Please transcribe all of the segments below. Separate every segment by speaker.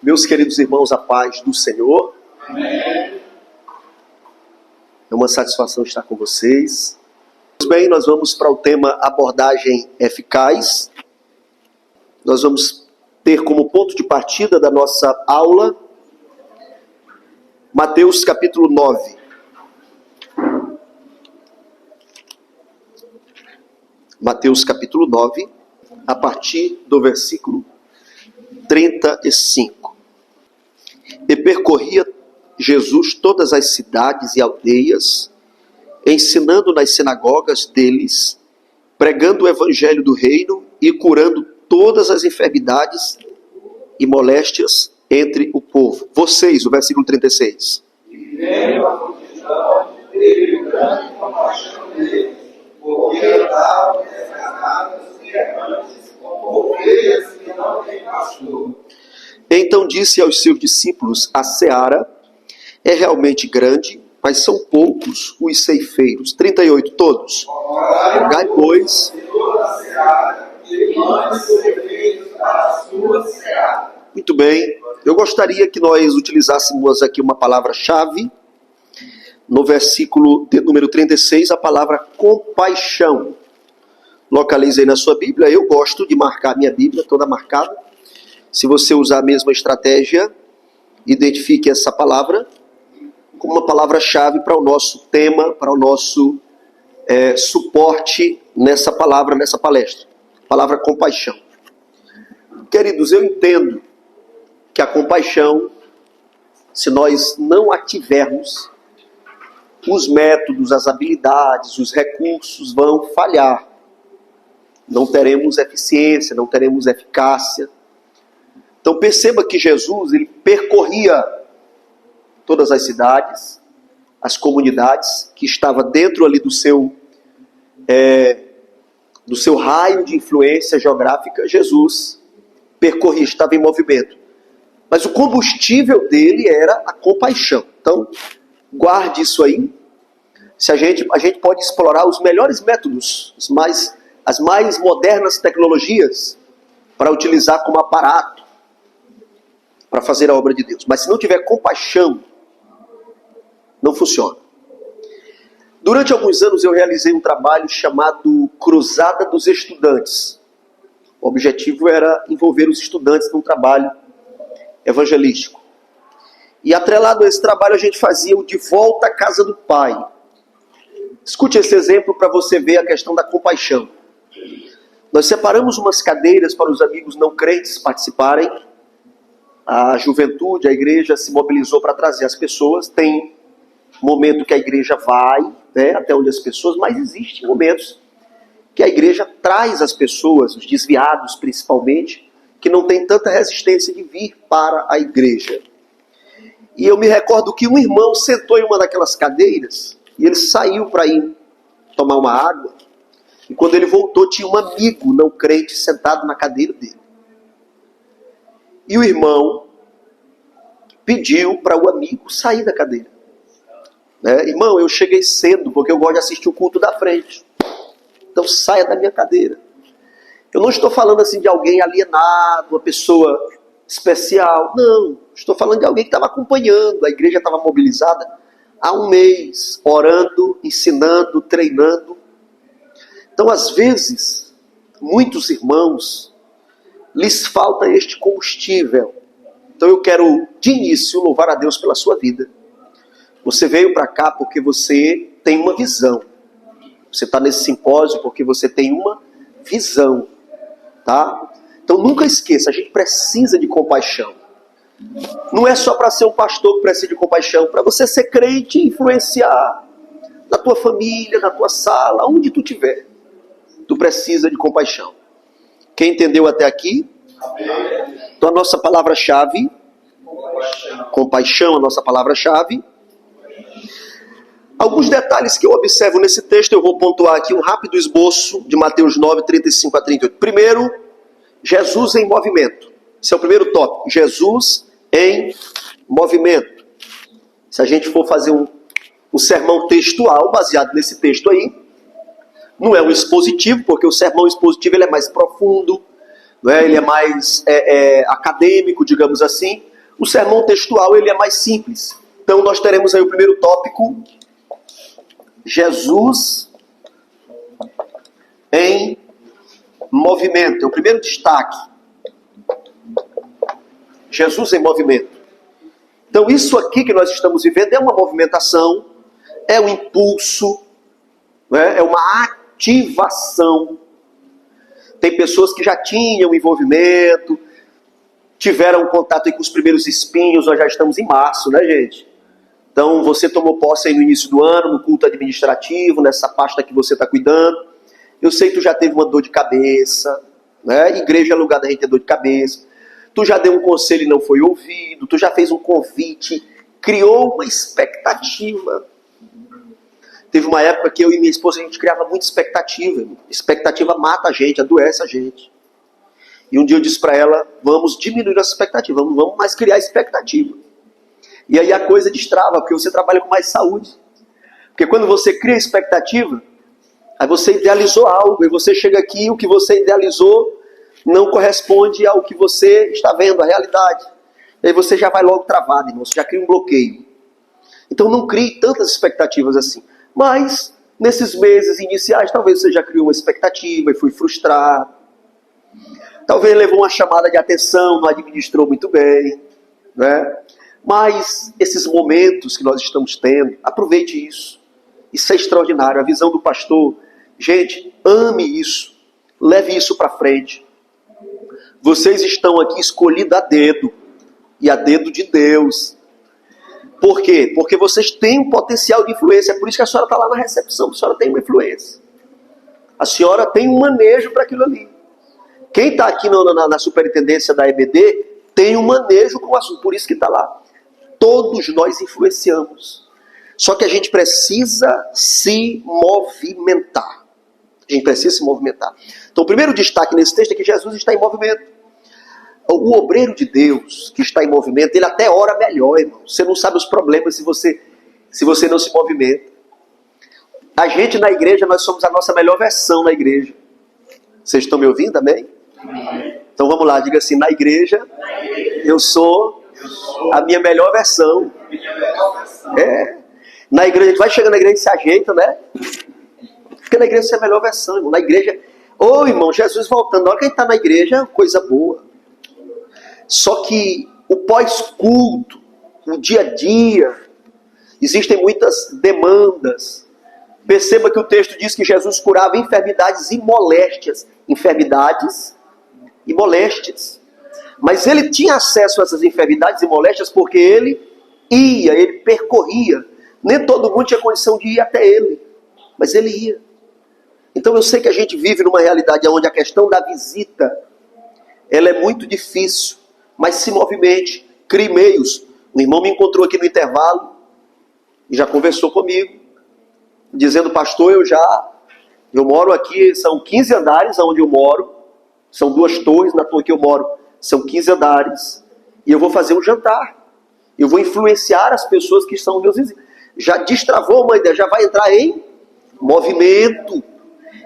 Speaker 1: Meus queridos irmãos, a paz do Senhor.
Speaker 2: Amém.
Speaker 1: É uma satisfação estar com vocês. Bem, nós vamos para o tema abordagem eficaz. Nós vamos ter como ponto de partida da nossa aula Mateus capítulo 9. Mateus capítulo 9, a partir do versículo 35. E percorria Jesus todas as cidades e aldeias, ensinando nas sinagogas deles, pregando o evangelho do reino e curando todas as enfermidades e moléstias entre o povo. Vocês, o versículo 36.
Speaker 2: E veio a multidão, teve grande compaixão deles, porque andavam desgarrados e errantes, como ovelhas que não têm pastor.
Speaker 1: Então disse aos seus discípulos: a seara é realmente grande, mas são poucos os ceifeiros. 38, todos. Rogai, pois,
Speaker 2: Toda a seara, e mande ceifeiros para a sua seara.
Speaker 1: muito bem, eu gostaria que nós utilizássemos aqui uma palavra-chave. No versículo de número 36, a palavra compaixão. Localize aí na sua Bíblia. Eu gosto de marcar minha Bíblia, toda marcada. Se você usar a mesma estratégia, identifique essa palavra como uma palavra-chave para o nosso tema, para o nosso suporte nessa palavra, nessa palestra. Palavra compaixão. Queridos, eu entendo que a compaixão, se nós não a tivermos, os métodos, as habilidades, os recursos vão falhar. Não teremos eficiência, não teremos eficácia. Então perceba que Jesus, ele percorria todas as cidades, as comunidades que estavam dentro ali do seu raio de influência geográfica. Jesus percorria, estava em movimento. Mas o combustível dele era a compaixão. Então, guarde isso aí. A gente pode explorar os melhores métodos, as mais modernas tecnologias para utilizar como aparato para fazer a obra de Deus. Mas se não tiver compaixão, não funciona. Durante alguns anos eu realizei um trabalho chamado Cruzada dos Estudantes. O objetivo era envolver os estudantes num trabalho evangelístico. E atrelado a esse trabalho a gente fazia o De Volta à Casa do Pai. Escute esse exemplo para você ver a questão da compaixão. Nós separamos umas cadeiras para os amigos não crentes participarem. A juventude, a igreja se mobilizou para trazer as pessoas. Tem momento que a igreja vai, até onde as pessoas, mas existem momentos que a igreja traz as pessoas, os desviados principalmente, que não tem tanta resistência de vir para a igreja. E eu me recordo que um irmão sentou em uma daquelas cadeiras e ele saiu para ir tomar uma água. E quando ele voltou, tinha um amigo não crente sentado na cadeira dele. E o irmão pediu para o amigo sair da cadeira. Irmão, eu cheguei cedo porque eu gosto de assistir o culto da frente. Então saia da minha cadeira. Eu não estou falando assim de alguém alienado, uma pessoa especial. Não, estou falando de alguém que estava acompanhando. A igreja estava mobilizada há um mês, orando, ensinando, treinando. Então, às vezes, muitos irmãos, lhes falta este combustível. Então eu quero, de início, louvar a Deus pela sua vida. Você veio para cá porque você tem uma visão. Você está nesse simpósio porque você tem uma visão. Tá? Então nunca esqueça, a gente precisa de compaixão. Não é só para ser um pastor que precisa de compaixão. Para você ser crente e influenciar na tua família, na tua sala, onde tu estiver. Tu precisa de compaixão. Quem entendeu até aqui? Então a nossa palavra-chave, compaixão, a nossa palavra-chave. Alguns detalhes que eu observo nesse texto, eu vou pontuar aqui um rápido esboço de Mateus 9, 35 a 38. Primeiro, Jesus em movimento. Esse é o primeiro tópico. Jesus em movimento. Se a gente for fazer um sermão textual baseado nesse texto aí, não é um expositivo, porque o sermão expositivo ele é mais profundo, não é? Ele é mais acadêmico, digamos assim. O sermão textual ele é mais simples. Então nós teremos aí o primeiro tópico, Jesus em movimento. É o primeiro destaque. Jesus em movimento. Então isso aqui que nós estamos vivendo é uma movimentação, é um impulso, né? É uma ativação. Tem pessoas que já tinham envolvimento, tiveram contato aí com os primeiros espinhos. Nós já estamos em março, né, gente? Então você tomou posse aí no início do ano, no culto administrativo, nessa pasta que você está cuidando. Eu sei que tu já teve uma dor de cabeça, né? Igreja é lugar da gente ter dor de cabeça. Tu já deu um conselho e não foi ouvido, tu já fez um convite, criou uma expectativa. Teve uma época que eu e minha esposa, a gente criava muita expectativa. Expectativa mata a gente, adoece a gente. E um dia eu disse para ela, vamos diminuir essa expectativa, não vamos mais criar expectativa. E aí a coisa destrava, porque você trabalha com mais saúde. Porque quando você cria expectativa, aí você idealizou algo, e você chega aqui, o que você idealizou não corresponde ao que você está vendo, a realidade. E aí você já vai logo travado, irmão, você já cria um bloqueio. Então não crie tantas expectativas assim. Mas, nesses meses iniciais, talvez você já criou uma expectativa e foi frustrado. Talvez levou uma chamada de atenção, não administrou muito bem, né? Mas esses momentos que nós estamos tendo, aproveite isso. Isso é extraordinário. A visão do pastor, gente, ame isso. Leve isso para frente. Vocês estão aqui escolhidos a dedo. E a dedo de Deus. Por quê? Porque vocês têm um potencial de influência. É por isso que a senhora está lá na recepção. A senhora tem uma influência. A senhora tem um manejo para aquilo ali. Quem está aqui na superintendência da EBD tem um manejo com o assunto. Por isso que está lá. Todos nós influenciamos. Só que a gente precisa se movimentar. A gente precisa se movimentar. Então o primeiro destaque nesse texto é que Jesus está em movimento. O obreiro de Deus que está em movimento, ele até ora melhor, irmão. Você não sabe os problemas se você não se movimenta. A gente na igreja, nós somos a nossa melhor versão na igreja. Vocês estão me ouvindo também? Então vamos lá, diga assim, na igreja, eu sou a minha melhor versão. É. Na igreja, a gente vai chegando na igreja e se ajeita, né? Porque na igreja você é a melhor versão, irmão. Na igreja, irmão, Jesus voltando, na hora que a gente está na igreja, coisa boa. Só que o pós-culto, o dia a dia, existem muitas demandas. Perceba que o texto diz que Jesus curava enfermidades e moléstias. Enfermidades e moléstias. Mas ele tinha acesso a essas enfermidades e moléstias porque ele percorria. Nem todo mundo tinha condição de ir até ele, mas ele ia. Então eu sei que a gente vive numa realidade onde a questão da visita, ela é muito difícil. Mas se movimente, crie meios. O irmão me encontrou aqui no intervalo e já conversou comigo, dizendo, pastor, eu moro aqui, são 15 andares onde eu moro, são 2 torres, na torre que eu moro, são 15 andares, e eu vou fazer um jantar, eu vou influenciar as pessoas que são meus vizinhos. Já destravou uma ideia, já vai entrar em movimento,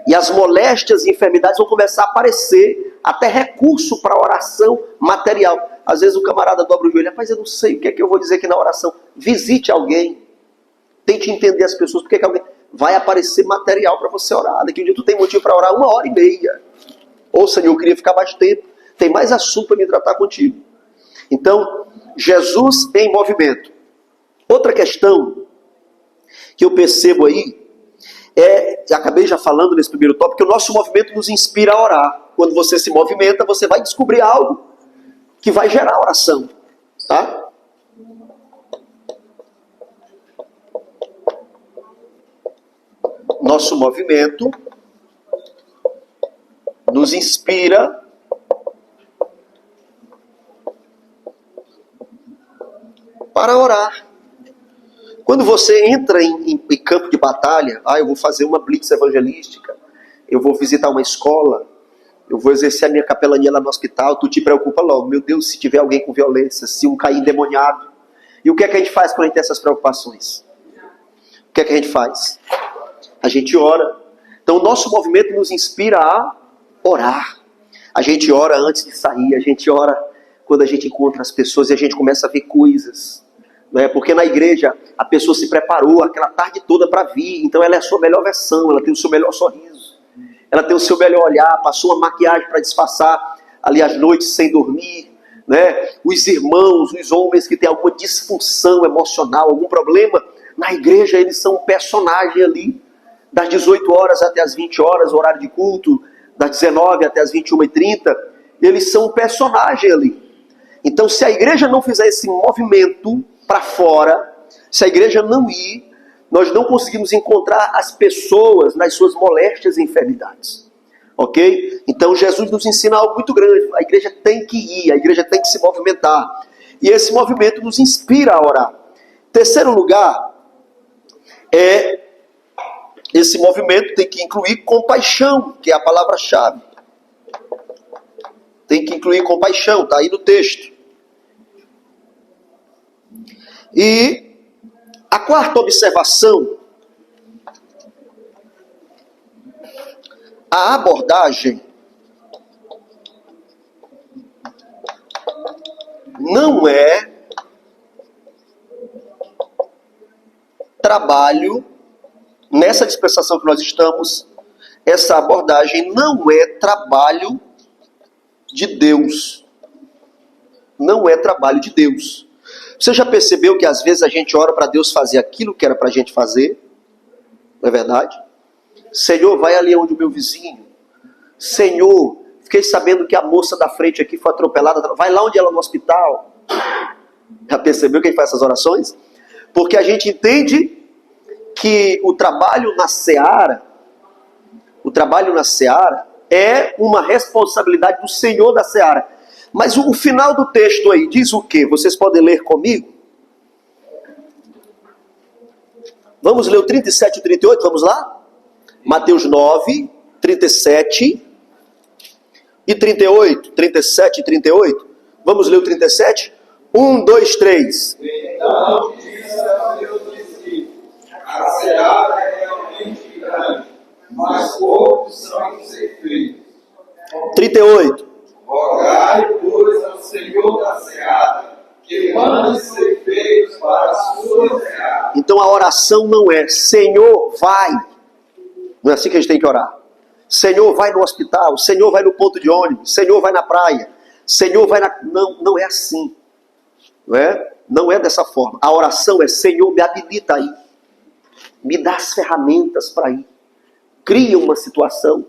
Speaker 1: e as moléstias e enfermidades vão começar a aparecer, até recurso para oração material. Às vezes o camarada dobra o joelho, rapaz, eu não sei o que é que eu vou dizer aqui na oração. Visite alguém, tente entender as pessoas, porque que alguém vai aparecer material para você orar. Daqui um dia tu tem motivo para orar 1h30. Ou Senhor, eu queria ficar mais tempo, tem mais assunto para me tratar contigo. Então, Jesus em movimento. Outra questão que eu percebo aí, acabei já falando nesse primeiro tópico, que o nosso movimento nos inspira a orar. Quando você se movimenta, você vai descobrir algo que vai gerar oração. Tá? Nosso movimento nos inspira para orar. Quando você entra em campo de batalha, eu vou fazer uma blitz evangelística, eu vou visitar uma escola, eu vou exercer a minha capelania lá no hospital, tu te preocupa logo, meu Deus, se tiver alguém com violência, se um cair endemoniado. E o que é que a gente faz quando a gente tem essas preocupações? O que é que a gente faz? A gente ora. Então o nosso movimento nos inspira a orar. A gente ora antes de sair, a gente ora quando a gente encontra as pessoas e a gente começa a ver coisas. Né? Porque na igreja a pessoa se preparou aquela tarde toda para vir, então ela é a sua melhor versão, ela tem o seu melhor sorriso, ela tem o seu melhor olhar, passou uma maquiagem para disfarçar ali as noites sem dormir. Né? Os irmãos, os homens que têm alguma disfunção emocional, algum problema, na igreja eles são um personagem ali, das 18 horas até as 20 horas, o horário de culto, das 19 até as 21h30, eles são um personagem ali. Então, se a igreja não fizer esse movimento para fora, se a igreja não ir, nós não conseguimos encontrar as pessoas nas suas moléstias e enfermidades. Ok? Então, Jesus nos ensina algo muito grande. A igreja tem que ir, a igreja tem que se movimentar. E esse movimento nos inspira a orar. Terceiro lugar, esse movimento tem que incluir compaixão, que é a palavra-chave. Tem que incluir compaixão, está aí no texto. E a quarta observação, a abordagem não é trabalho, nessa dispensação que nós estamos, essa abordagem não é trabalho de Deus. Não é trabalho de Deus. Você já percebeu que às vezes a gente ora para Deus fazer aquilo que era para a gente fazer? Não é verdade? Senhor, vai ali onde o meu vizinho. Senhor, fiquei sabendo que a moça da frente aqui foi atropelada. Vai lá onde ela no hospital. Já percebeu quem faz essas orações? Porque a gente entende que o trabalho na seara é uma responsabilidade do Senhor da seara. Mas o final do texto aí diz o quê? Vocês podem ler comigo? Vamos ler o 37 e o 38, vamos lá? Mateus 9, 37 e 38. 37 e 38. Vamos ler o 37? 1, 2, 3.
Speaker 2: Então disse a seus discípulos: a seara é realmente grande, mas poucos são os ceifeiros.
Speaker 1: 38.
Speaker 2: Rogai, pois, ao Senhor da seara, que mande ceifeiros para a sua seara.
Speaker 1: Então a oração não é Senhor, vai. Não é assim que a gente tem que orar. Senhor, vai no hospital. Senhor, vai no ponto de ônibus. Senhor, vai na praia. Senhor, vai na... Não é assim. Não é dessa forma. A oração é: Senhor, me habilita aí. Me dá as ferramentas para ir. Cria uma situação.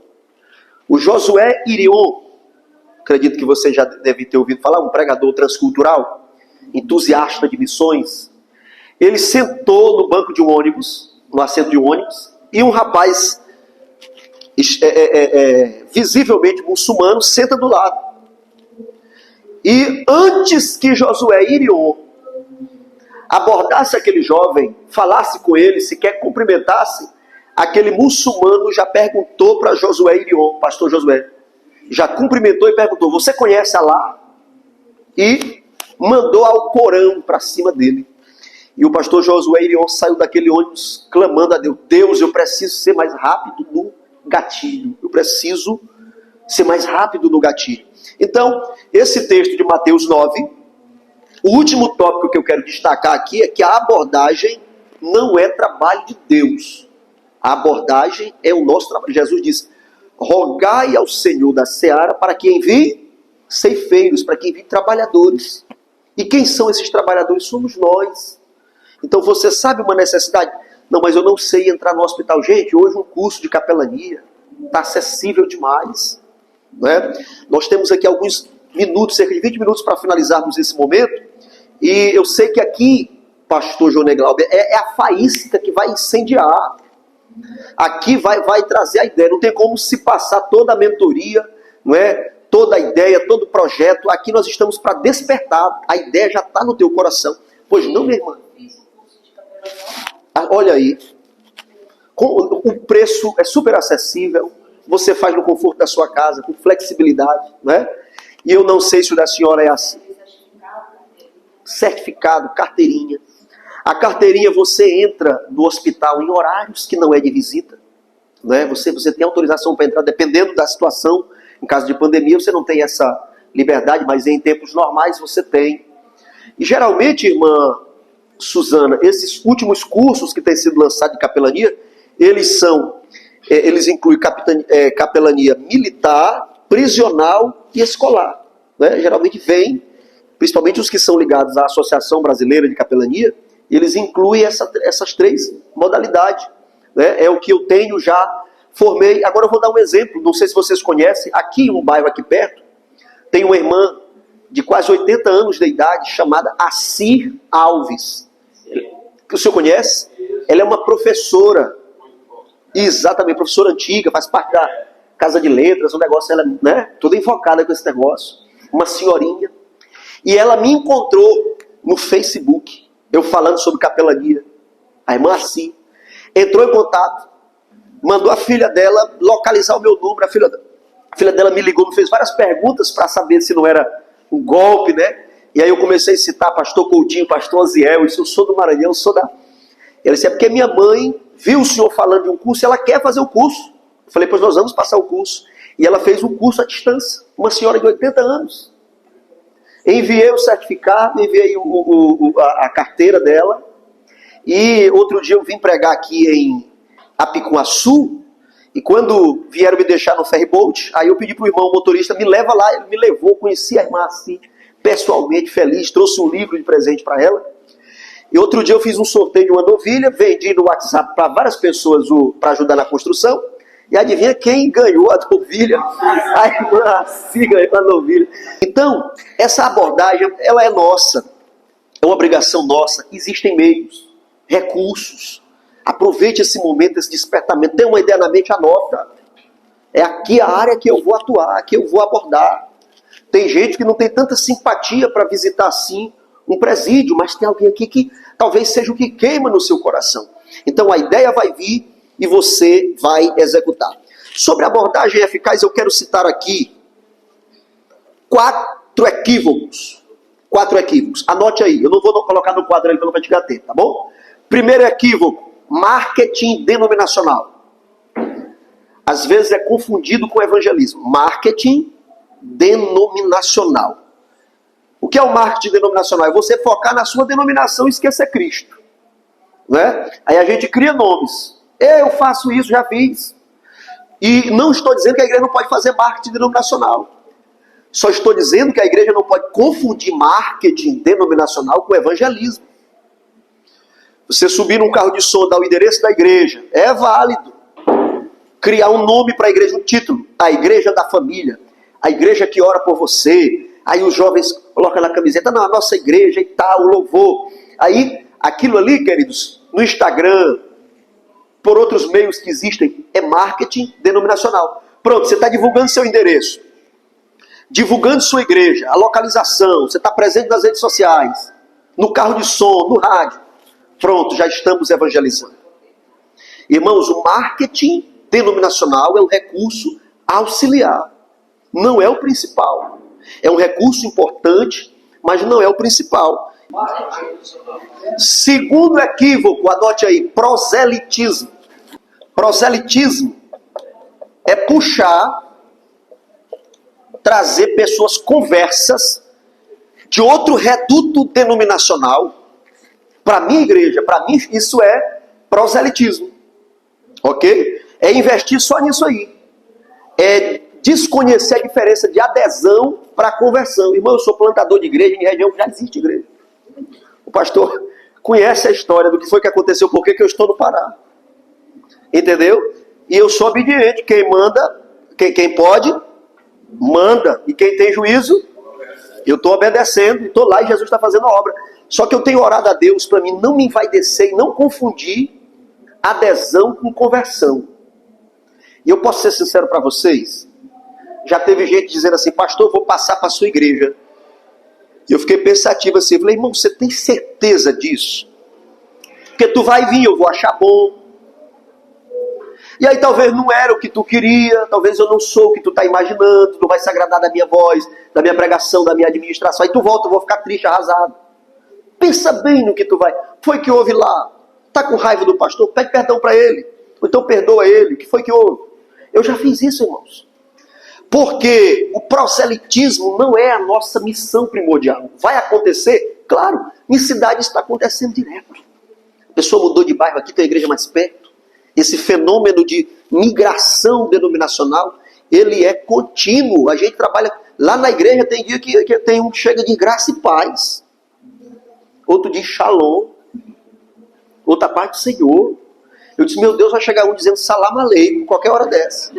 Speaker 1: O Josué Irion, acredito que você já deve ter ouvido falar, um pregador transcultural, entusiasta de missões. Ele sentou no banco de um ônibus, no assento de um ônibus, e um rapaz visivelmente muçulmano senta do lado. E antes que Josué Irion abordasse aquele jovem, falasse com ele, sequer cumprimentasse, aquele muçulmano já perguntou para Josué Irion, pastor Josué, já cumprimentou e perguntou: você conhece Alá? E mandou Alcorão para cima dele. E o pastor Josué Irion saiu daquele ônibus clamando a Deus: Deus, eu preciso ser mais rápido no gatilho. Eu preciso ser mais rápido no gatilho. Então, esse texto de Mateus 9, o último tópico que eu quero destacar aqui é que a abordagem não é trabalho de Deus. A abordagem é o nosso trabalho. Jesus disse: rogai ao Senhor da seara para que envie ceifeiros, para que envie trabalhadores. E quem são esses trabalhadores? Somos nós. Então você sabe uma necessidade? Não, mas eu não sei entrar no hospital. Gente, hoje um curso de capelania está acessível demais. Né? Nós temos aqui alguns minutos, cerca de 20 minutos para finalizarmos esse momento. E eu sei que aqui, pastor João Glauber, é a faísca que vai incendiar. Aqui vai trazer a ideia. Não tem como se passar toda a mentoria, não é? Toda a ideia, todo o projeto. Aqui nós estamos para despertar. A ideia já está no teu coração. Pois não, minha irmã? Olha aí. O preço é super acessível. Você faz no conforto da sua casa, com flexibilidade, né? E eu não sei se o da senhora é assim. Certificado, carteirinha. A carteirinha, você entra no hospital em horários que não é de visita, né? Você tem autorização para entrar, dependendo da situação. Em caso de pandemia, você não tem essa liberdade, mas em tempos normais você tem. E geralmente, irmã Suzana, esses últimos cursos que têm sido lançados de capelania, eles incluem capelania militar, prisional e escolar. Né? Geralmente vem, principalmente os que são ligados à Associação Brasileira de Capelania, eles incluem essas três modalidades. Né? É o que eu tenho já formei. Agora eu vou dar um exemplo, não sei se vocês conhecem, aqui em um bairro aqui perto, tem uma irmã de quase 80 anos de idade, chamada Acir Alves. Que o senhor conhece? Ela é uma professora, exatamente, professora antiga, faz parte da Casa de Letras, um negócio, ela, né, toda invocada com esse negócio, uma senhorinha. E ela me encontrou no Facebook, eu falando sobre capelania. A irmã Acir entrou em contato, mandou a filha dela localizar o meu número. A filha dela me ligou, me fez várias perguntas para saber se não era um golpe, né? E aí eu comecei a citar pastor Coutinho, pastor Aziel, isso eu sou do Maranhão, eu sou da... Ela disse, é porque minha mãe viu o senhor falando de um curso e ela quer fazer o curso. Eu falei, pois nós vamos passar o curso. E ela fez um curso à distância, uma senhora de 80 anos. Enviei o certificado, enviei a carteira dela. E outro dia eu vim pregar aqui em Apicum-Açu, e quando vieram me deixar no ferryboat, aí eu pedi para o irmão motorista, me leva lá, ele me levou, conheci a irmã assim, pessoalmente, feliz, trouxe um livro de presente para ela. E outro dia eu fiz um sorteio de uma novilha, vendi no WhatsApp para várias pessoas para ajudar na construção, e adivinha quem ganhou a novilha? A irmã assim ganhou a novilha. Então, essa abordagem, ela é nossa, é uma obrigação nossa, existem meios, recursos. Aproveite esse momento, esse despertamento. Tem uma ideia na mente, anota. É aqui a área que eu vou atuar, que eu vou abordar. Tem gente que não tem tanta simpatia para visitar assim um presídio, mas tem alguém aqui que talvez seja o que queima no seu coração. Então a ideia vai vir e você vai executar. Sobre a abordagem eficaz, eu quero citar aqui 4 equívocos. 4 equívocos. Anote aí, eu não vou colocar no quadro aí para não te gater, tá bom? Primeiro equívoco. Marketing denominacional. Às vezes é confundido com evangelismo. Marketing denominacional. O que é o marketing denominacional? É você focar na sua denominação e esquecer Cristo. Né? Aí a gente cria nomes. Eu faço isso, já fiz. E não estou dizendo que a igreja não pode fazer marketing denominacional. Só estou dizendo que a igreja não pode confundir marketing denominacional com evangelismo. Você subir num carro de som, dar o endereço da igreja, é válido. Criar um nome para a igreja, um título, a igreja da família, a igreja que ora por você. Aí os jovens colocam na camiseta, não, a nossa igreja e tal, o louvor. Aí, aquilo ali, queridos, no Instagram, por outros meios que existem, é marketing denominacional. Pronto, você está divulgando seu endereço, divulgando sua igreja, a localização, você está presente nas redes sociais, no carro de som, no rádio. Pronto, já estamos evangelizando. Irmãos, o marketing denominacional é um recurso auxiliar. Não é o principal. É um recurso importante, mas não é o principal. Segundo equívoco, anote aí, proselitismo. Proselitismo é puxar, trazer pessoas conversas de outro reduto denominacional para minha igreja. Para mim isso é proselitismo, ok? É investir só nisso aí, é desconhecer a diferença de adesão para conversão. Irmão, eu sou plantador de igreja, em região que já existe igreja. O pastor conhece a história do que foi que aconteceu, por que eu estou no Pará, entendeu? E eu sou obediente, quem manda, quem pode, manda, e quem tem juízo, eu estou obedecendo, e estou lá e Jesus está fazendo a obra. Só que eu tenho orado a Deus para mim não me envaidecer e não confundir adesão com conversão. E eu posso ser sincero para vocês, já teve gente dizendo assim, pastor, eu vou passar para a sua igreja. E eu fiquei pensativo assim, falei, irmão, você tem certeza disso? Porque tu vai vir, eu vou achar bom. E aí talvez não era o que tu queria, talvez eu não sou o que tu está imaginando, não vai se agradar da minha voz, da minha pregação, da minha administração. Aí tu volta, eu vou ficar triste, arrasado. Pensa bem no que tu vai. Foi que houve lá? Tá com raiva do pastor? Pede perdão para ele. Ou então perdoa ele. O que foi que houve? Eu já fiz isso, irmãos. Porque o proselitismo não é a nossa missão primordial. Vai acontecer? Claro, em cidades está acontecendo direto. A pessoa mudou de bairro, aqui tem a igreja mais perto. Esse fenômeno de migração denominacional, ele é contínuo. A gente trabalha... Lá na igreja tem dia que tem um que chega de graça e paz. Outro diz shalom. Outra parte do Senhor. Eu disse, meu Deus, vai chegar um dizendo salam aleikum, qualquer hora dessa.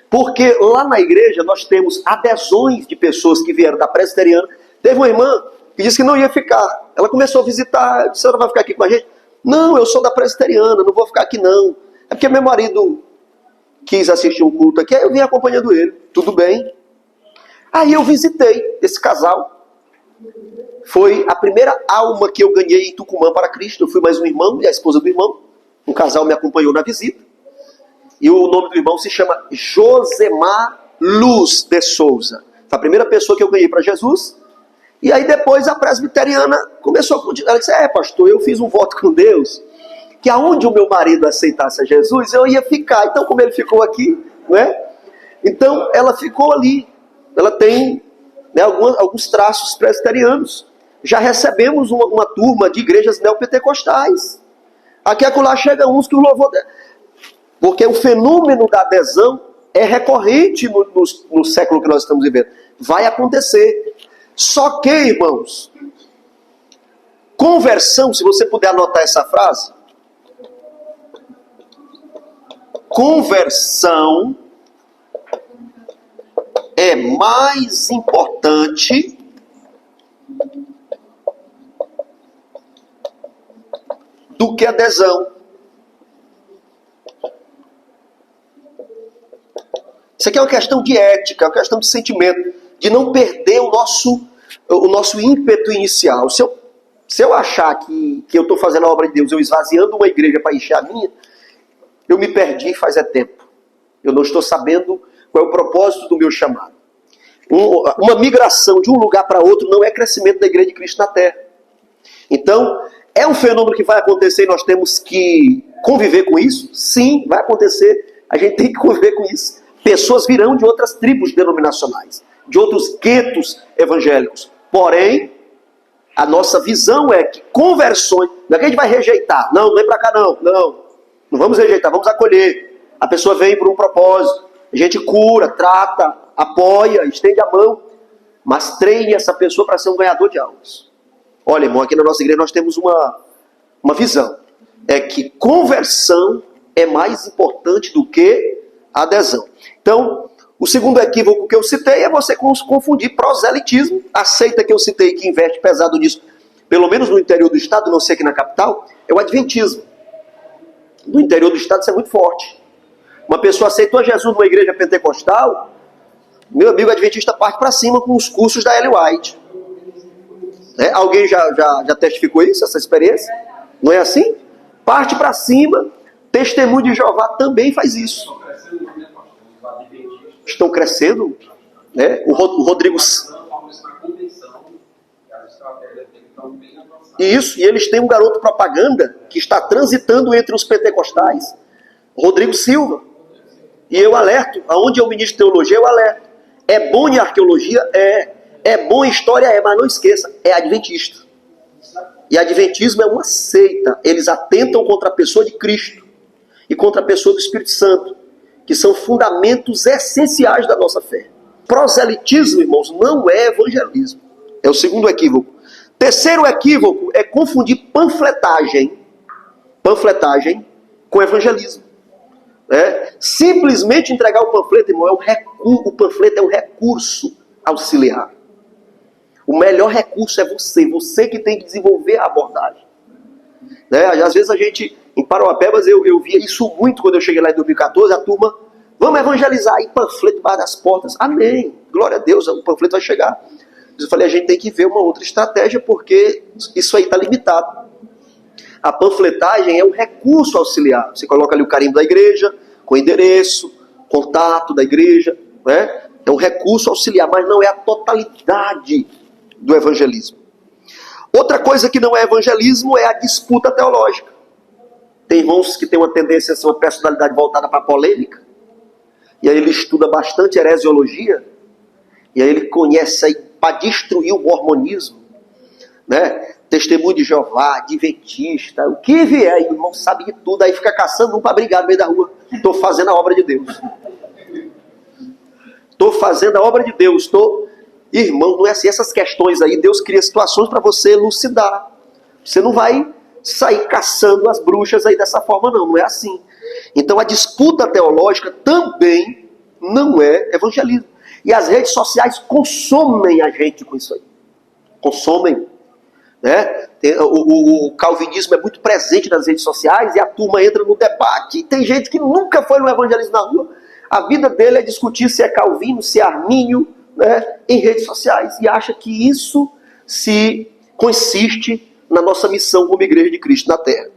Speaker 1: Porque lá na igreja nós temos adesões de pessoas que vieram da presbiteriana. Teve uma irmã que disse que não ia ficar. Ela começou a visitar, disse, ela vai ficar aqui com a gente? Não, eu sou da presbiteriana, não vou ficar aqui não. É porque meu marido quis assistir um culto aqui, aí eu vim acompanhando ele. Tudo bem. Aí eu visitei esse casal. Foi a primeira alma que eu ganhei em Tucumã para Cristo. Eu fui mais um irmão e a esposa do irmão. Um casal me acompanhou na visita. E o nome do irmão se chama Josemar Luz de Souza. Foi a primeira pessoa que eu ganhei para Jesus. E aí depois a presbiteriana começou a continuar. Ela disse, pastor, eu fiz um voto com Deus, que aonde o meu marido aceitasse a Jesus, eu ia ficar. Então como ele ficou aqui, né? Então ela ficou ali. Ela tem, né, alguns traços presbiterianos. Já recebemos uma turma de igrejas neopentecostais. Aqui e acolá chega uns que o louvor... Porque o fenômeno da adesão é recorrente no século que nós estamos vivendo. Vai acontecer. Só que, irmãos, conversão, se você puder anotar essa frase, conversão é mais importante do que adesão. Isso aqui é uma questão de ética, é uma questão de sentimento, de não perder o nosso ímpeto inicial. Se eu achar que eu estou fazendo a obra de Deus, eu esvaziando uma igreja para encher a minha, eu me perdi faz tempo. Eu não estou sabendo qual é o propósito do meu chamado. Uma migração de um lugar para outro não é crescimento da igreja de Cristo na terra. Então, é um fenômeno que vai acontecer e nós temos que conviver com isso? Sim, vai acontecer. A gente tem que conviver com isso. Pessoas virão de outras tribos denominacionais, de outros guetos evangélicos. Porém, a nossa visão é que conversões... Não é que a gente vai rejeitar. Não vem para cá não. Não vamos rejeitar, vamos acolher. A pessoa vem por um propósito. A gente cura, trata, apoia, estende a mão. Mas treine essa pessoa para ser um ganhador de almas. Olha, irmão, aqui na nossa igreja nós temos uma visão. É que conversão é mais importante do que adesão. Então, o segundo equívoco que eu citei é você confundir proselitismo, a seita que eu citei que investe pesado nisso, pelo menos no interior do estado, não sei aqui na capital, é o adventismo. No interior do estado isso é muito forte. Uma pessoa aceitou Jesus numa igreja pentecostal, meu amigo adventista parte para cima com os cursos da Ellen White. Né? Alguém já testificou isso, essa experiência? Não é assim? Parte para cima, Testemunho de Jeová também faz isso. Estão crescendo, né? O Rodrigo... Isso, e eles têm um garoto propaganda que está transitando entre os pentecostais, Rodrigo Silva. E eu alerto, aonde eu ministro teologia, eu alerto. É bom em arqueologia? É bom em história? Mas não esqueça, é adventista. E adventismo é uma seita. Eles atentam contra a pessoa de Cristo e contra a pessoa do Espírito Santo, que são fundamentos essenciais da nossa fé. Proselitismo, irmãos, não é evangelismo. É o segundo equívoco. Terceiro equívoco é confundir panfletagem com evangelismo. Simplesmente entregar o panfleto, irmão, o panfleto é um recurso auxiliar. O melhor recurso é você que tem que desenvolver a abordagem. Às vezes a gente, em Parauapebas, eu via isso muito quando eu cheguei lá em 2014, a turma, vamos evangelizar, aí panfleto debaixo das portas, amém, glória a Deus, o panfleto vai chegar. Eu falei, a gente tem que ver uma outra estratégia, porque isso aí está limitado. A panfletagem é um recurso auxiliar. Você coloca ali o carimbo da igreja, com endereço, contato da igreja, né? É um recurso auxiliar, mas não é a totalidade do evangelismo. Outra coisa que não é evangelismo é a disputa teológica. Tem irmãos que têm uma tendência a ser uma personalidade voltada para a polêmica. e aí ele estuda bastante heresiologia, e aí ele conhece aí para destruir o mormonismo, né? Testemunho de Jeová, adventista, o que vier, aí o irmão sabe de tudo, aí fica caçando um para brigar no meio da rua. Estou fazendo a obra de Deus. Estou fazendo a obra de Deus. Irmão, não é assim. Essas questões aí, Deus cria situações para você elucidar. Você não vai sair caçando as bruxas aí dessa forma, não. Não é assim. Então a disputa teológica também não é evangelismo. E as redes sociais consomem a gente com isso aí. Consomem. Né? O calvinismo é muito presente nas redes sociais e a turma entra no debate. E tem gente que nunca foi no evangelismo na rua. A vida dele é discutir se é calvino, se é armínio, né, em redes sociais. E acha que isso se consiste na nossa missão como igreja de Cristo na terra.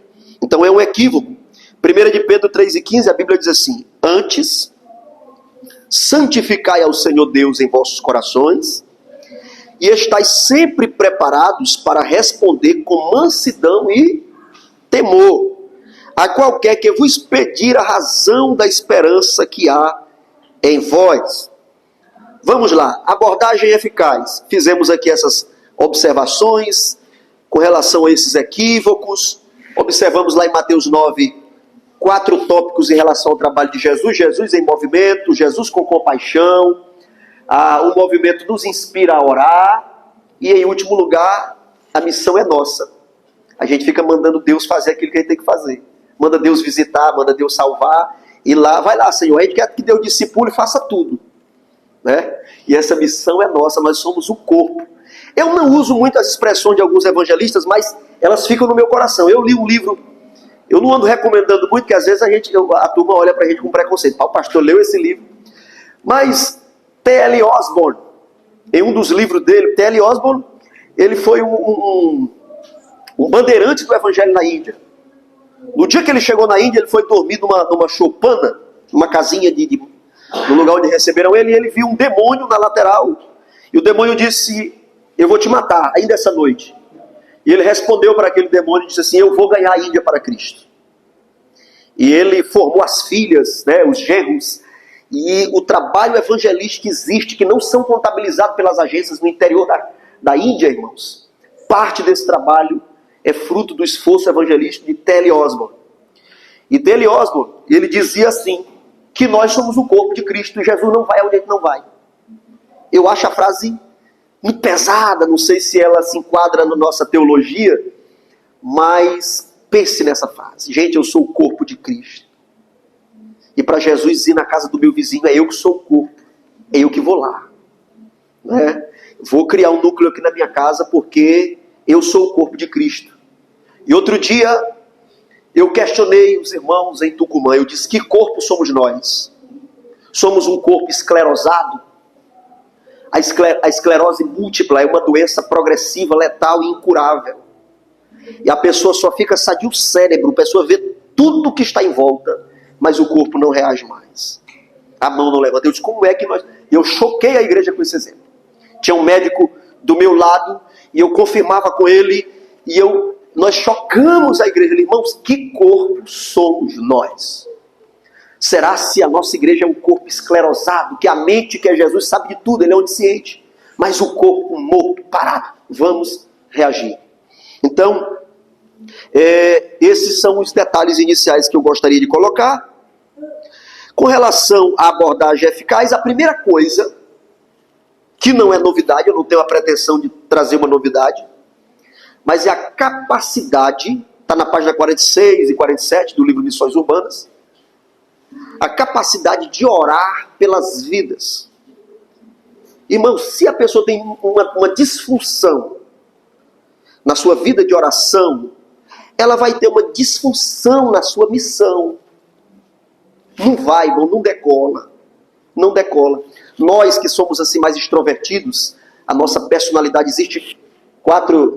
Speaker 1: Então é um equívoco. 1 de Pedro 3,15, a Bíblia diz assim: antes, santificai ao Senhor Deus em vossos corações, e estáis sempre preparados para responder com mansidão e temor a qualquer que vos pedir a razão da esperança que há em vós. Vamos lá, abordagem eficaz. Fizemos aqui essas observações com relação a esses equívocos. Observamos lá em Mateus 9, 4 tópicos em relação ao trabalho de Jesus. Jesus em movimento, Jesus com compaixão. O movimento nos inspira a orar. E em último lugar, a missão é nossa. A gente fica mandando Deus fazer aquilo que a gente tem que fazer. Manda Deus visitar, manda Deus salvar. E lá, vai lá, Senhor, a gente quer que Deus discipule e faça tudo. Né? E essa missão é nossa, nós somos o corpo. Eu não uso muito as expressões de alguns evangelistas, mas elas ficam no meu coração. Eu li um livro, eu não ando recomendando muito, porque às vezes a turma olha pra gente com preconceito. O pastor leu esse livro. Mas T.L. Osborne, em um dos livros dele, T.L. Osborne, ele foi um bandeirante do evangelho na Índia. No dia que ele chegou na Índia, ele foi dormir numa choupana, numa casinha no lugar onde receberam ele, e ele viu um demônio na lateral. E o demônio disse: eu vou te matar, ainda essa noite. E ele respondeu para aquele demônio e disse assim: eu vou ganhar a Índia para Cristo. E ele formou as filhas, né, os genros. E o trabalho evangelístico existe, que não são contabilizados pelas agências no interior da Índia, irmãos. Parte desse trabalho é fruto do esforço evangelístico de T.L. Osborne. E T.L. Osborne, ele dizia assim, que nós somos o corpo de Cristo e Jesus não vai onde ele não vai. Eu acho a frase muito pesada, não sei se ela se enquadra na nossa teologia, mas pense nessa frase. Gente, eu sou o corpo de Cristo. E para Jesus ir na casa do meu vizinho, é eu que sou o corpo, é eu que vou lá. Né? Vou criar um núcleo aqui na minha casa porque eu sou o corpo de Cristo. E outro dia, eu questionei os irmãos em Tucumã. Eu disse: que corpo somos nós? Somos um corpo esclerosado? A esclerose múltipla é uma doença progressiva, letal e incurável. E a pessoa só fica sadia o cérebro, a pessoa vê tudo que está em volta, mas o corpo não reage mais. A mão não levanta. Eu disse: como é que nós... Eu choquei a igreja com esse exemplo. Tinha um médico do meu lado, e eu confirmava com ele, e nós chocamos a igreja. Irmãos, que corpo somos nós? Será se a nossa igreja é um corpo esclerosado, que a mente, que é Jesus, sabe de tudo, ele é onisciente, mas o corpo morto, parado? Vamos reagir. Então, esses são os detalhes iniciais que eu gostaria de colocar. Com relação à abordagem eficaz, a primeira coisa, que não é novidade, eu não tenho a pretensão de trazer uma novidade, mas é a capacidade, está na página 46 e 47 do livro Missões Urbanas, a capacidade de orar pelas vidas. Irmão, se a pessoa tem uma disfunção na sua vida de oração, ela vai ter uma disfunção na sua missão. Não vai, irmão, não decola. Não decola. Nós que somos assim mais extrovertidos, a nossa personalidade, existe 4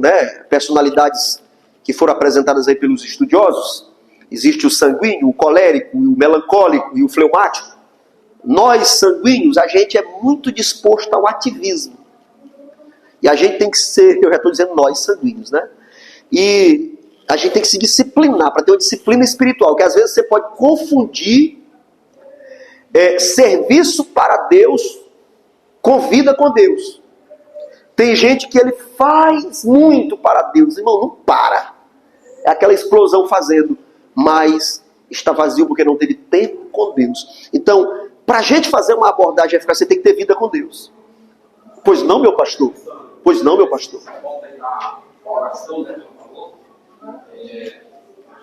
Speaker 1: personalidades que foram apresentadas aí pelos estudiosos. Existe o sanguíneo, o colérico, o melancólico e o fleumático. Nós sanguíneos, a gente é muito disposto ao ativismo. E a gente tem que ser, eu já estou dizendo nós sanguíneos, né? E a gente tem que se disciplinar, para ter uma disciplina espiritual, que às vezes você pode confundir serviço para Deus com vida com Deus. Tem gente que ele faz muito para Deus, irmão, não para. É aquela explosão fazendo, mas está vazio porque não teve tempo com Deus. Então, para a gente fazer uma abordagem eficaz, você tem que ter vida com Deus. Pois não, meu pastor? Pois não, meu pastor?
Speaker 2: A oração, né, que falou, a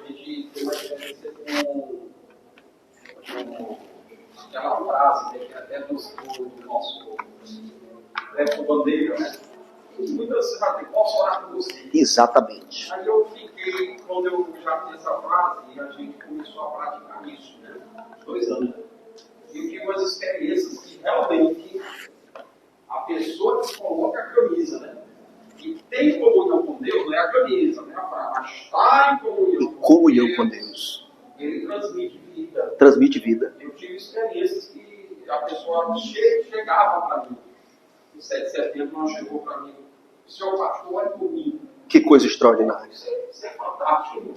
Speaker 2: gente tem uma experiência com aquela frase, né, que até do nosso bandeira, né? Muitas vezes vai ter, posso orar com você.
Speaker 1: Exatamente.
Speaker 2: Aí eu fiquei, quando eu já fiz essa frase, a gente começou a praticar isso, né? 2 anos. E eu tive umas experiências que realmente a pessoa que coloca a camisa, né? E tem comunhão com Deus, não é a camisa, né? Mas está em comunhão com Deus. Ele transmite vida.
Speaker 1: Transmite vida.
Speaker 2: Eu tive experiências que a pessoa chegava para mim. No 7 de setembro, ela chegou para mim. O senhor pastor, olha por mim.
Speaker 1: Que coisa extraordinária.
Speaker 2: Isso é fantástico.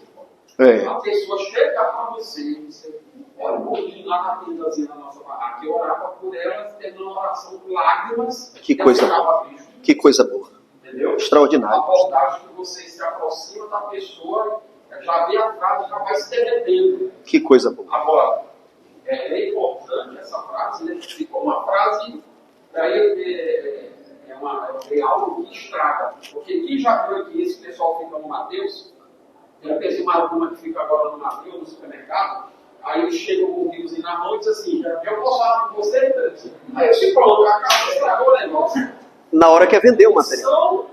Speaker 1: É.
Speaker 2: A pessoa chega para você e você olha por mim lá na tendazinha da nossa barraca. Eu orava por elas, tendo uma oração com lágrimas.
Speaker 1: Que coisa boa. Que coisa boa.
Speaker 2: Entendeu?
Speaker 1: Extraordinário.
Speaker 2: A abordagem que você se aproxima da pessoa, já vê a frase, já vai se derretendo.
Speaker 1: Que coisa boa.
Speaker 2: Agora, é importante essa frase, né? Ficou uma frase, é algo que estraga. Porque quem já viu aqui, esse pessoal fica no Mateus, eu pensei uma turma que fica agora no Mateus, no supermercado, aí eles chegam com o livrozinho na mão e dizem assim, eu posso falar com você? Aí eu se pronto, acaba, estragou o negócio.
Speaker 1: Na hora que é vender o material.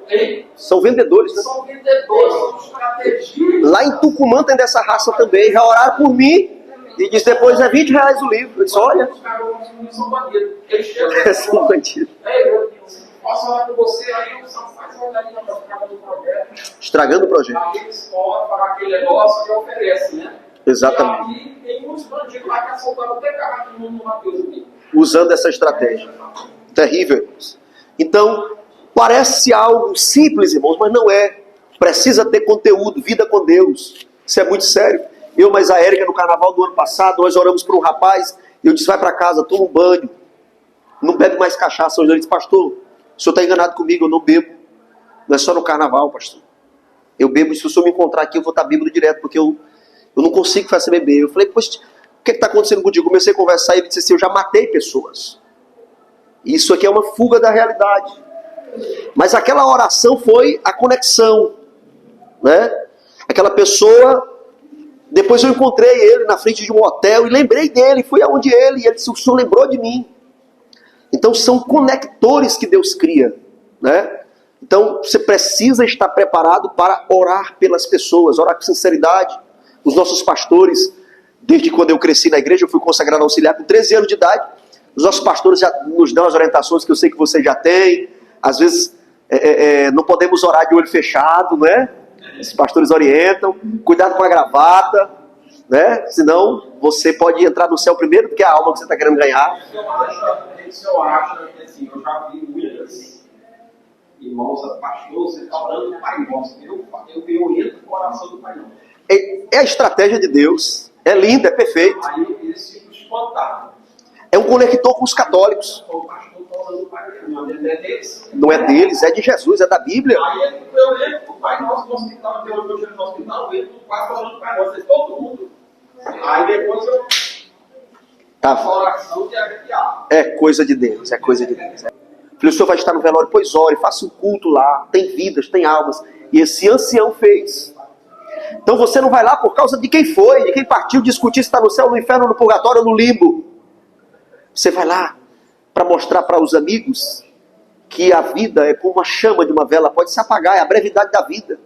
Speaker 1: São vendedores, né?
Speaker 2: São vendedores, são estrategistas.
Speaker 1: Lá em Tucumã tem dessa raça também. Já oraram por mim e diz depois é R$20 o livro. Eu disse, olha.
Speaker 2: Os caras são bandidos. Eles chegam
Speaker 1: são bandidos.
Speaker 2: Posso falar com você? Aí eu só faz uma olhadinha para ficar no projeto.
Speaker 1: Estragando o projeto.
Speaker 2: Aí eles podem falar aquele negócio que oferece, né?
Speaker 1: Exatamente.
Speaker 2: E aí tem muitos bandidos lá que assaltaram até carro aqui no Mateus aqui.
Speaker 1: Usando essa estratégia. Terrível, irmãos. Então, parece algo simples, irmãos, mas não é. Precisa ter conteúdo, vida com Deus. Isso é muito sério. Eu, mas a Érica, no carnaval do ano passado, nós oramos por um rapaz, eu disse, vai para casa, toma um banho, não bebe mais cachaça. Ele disse, pastor, o senhor está enganado comigo, eu não bebo. Não é só no carnaval, pastor. Eu bebo, e se o senhor me encontrar aqui, eu vou estar bêbado direto, porque eu não consigo fazer beber. Eu falei, poxa, o que está acontecendo contigo? Comecei a conversar e ele disse assim, eu já matei pessoas. Isso aqui é uma fuga da realidade. Mas aquela oração foi a conexão, né? Aquela pessoa, depois eu encontrei ele na frente de um hotel e lembrei dele, fui aonde ele, e ele disse, o senhor lembrou de mim. Então são conectores que Deus cria, né? Então você precisa estar preparado para orar pelas pessoas, orar com sinceridade. Os nossos pastores, desde quando eu cresci na igreja, eu fui consagrado auxiliar com 13 anos de idade. Os nossos pastores já nos dão as orientações que eu sei que você já tem. Às vezes não podemos orar de olho fechado, né? Os pastores orientam. Cuidado com a gravata, né? Senão você pode entrar no céu primeiro, porque é a alma que você está querendo ganhar.
Speaker 2: Eu acho que assim, eu já vi muitas irmãos, pastores, você está orando do Pai Nosso. Eu entro no coração do Pai Nosso.
Speaker 1: É a estratégia de Deus. É linda, é perfeito.
Speaker 2: Aí eles ficam espantados.
Speaker 1: É um conector com os católicos. Não é deles, é de Jesus, é da Bíblia.
Speaker 2: Aí eu lembro do Pai Nosso no hospital, eu chego no hospital, eu entro no quarto falando do Pai Nosso, todo mundo. Aí depois eu...
Speaker 1: Tá.
Speaker 2: Oração de arrepiar.
Speaker 1: É coisa de Deus, é coisa de Deus. Falei, o senhor vai estar no velório, pois ore, faça um culto lá, tem vidas, tem almas. E esse ancião fez. Então você não vai lá por causa de quem foi, de quem partiu, discutir se está no céu, no inferno, no purgatório ou no limbo. Você vai lá para mostrar para os amigos que a vida é como uma chama de uma vela, pode se apagar, é a brevidade da vida.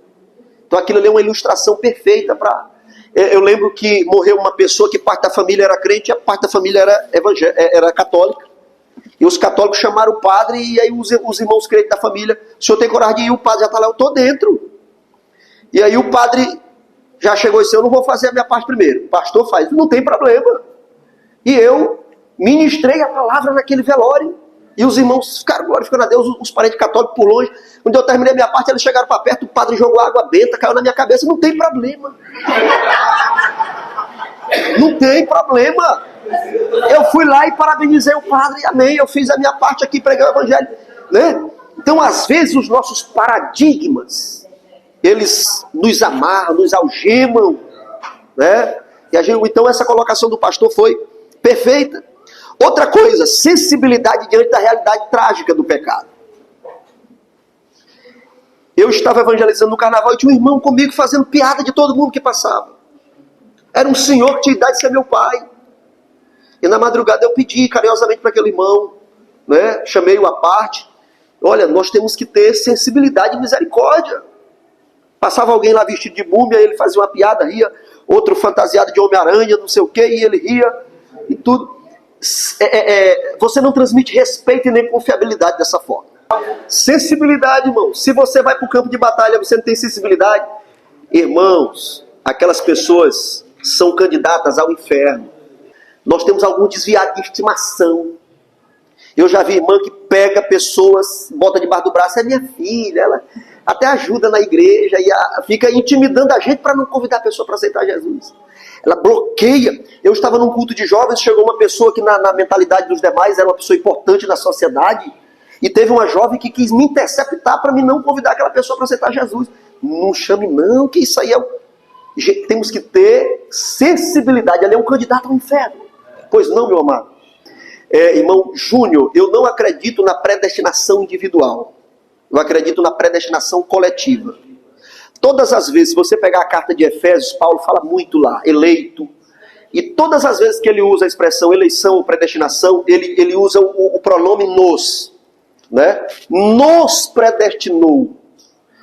Speaker 1: Então aquilo ali é uma ilustração perfeita para... Eu lembro que morreu uma pessoa que parte da família era crente e a parte da família era católica. E os católicos chamaram o padre e aí os irmãos crentes da família, o senhor tem coragem de ir? O padre já está lá, eu estou dentro. E aí o padre já chegou e disse, eu não vou fazer a minha parte primeiro. O pastor faz, não tem problema. E eu ministrei a palavra naquele velório. E os irmãos ficaram glorificando a Deus, os parentes católicos por longe. Quando eu terminei a minha parte, eles chegaram para perto, o padre jogou água benta, caiu na minha cabeça. Não tem problema. Não tem problema. Eu fui lá e parabenizei o padre, amém, eu fiz a minha parte aqui, preguei o evangelho, né? Então, às vezes, os nossos paradigmas, eles nos amarram, nos algemam, né? Então, essa colocação do pastor foi perfeita. Outra coisa, sensibilidade diante da realidade trágica do pecado. Eu estava evangelizando no carnaval e tinha um irmão comigo fazendo piada de todo mundo que passava. Era um senhor que tinha idade de ser meu pai. E na madrugada eu pedi carinhosamente para aquele irmão, né? Chamei-o à parte. Olha, nós temos que ter sensibilidade e misericórdia. Passava alguém lá vestido de múmia, ele fazia uma piada, ria. Outro fantasiado de Homem-Aranha, não sei o quê, e ele ria. E tudo. Você não transmite respeito e nem confiabilidade dessa forma. Sensibilidade, irmão. Se você vai para o campo de batalha, você não tem sensibilidade. Irmãos, aquelas pessoas são candidatas ao inferno. Nós temos algum desviado de estimação. Eu já vi irmã que pega pessoas, bota debaixo do braço, é minha filha, ela até ajuda na igreja e fica intimidando a gente para não convidar a pessoa para aceitar Jesus. Ela bloqueia. Eu estava num culto de jovens, chegou uma pessoa que na mentalidade dos demais era uma pessoa importante na sociedade, e teve uma jovem que quis me interceptar para me não convidar aquela pessoa para aceitar Jesus. Não chame não, que isso aí temos que ter sensibilidade. Ela é um candidato ao inferno. Pois não, meu amado? Irmão Júnior, eu não acredito na predestinação individual. Eu acredito na predestinação coletiva. Todas as vezes, se você pegar a carta de Efésios, Paulo fala muito lá, eleito. E todas as vezes que ele usa a expressão eleição ou predestinação, ele usa o pronome nos. Né? Nos predestinou.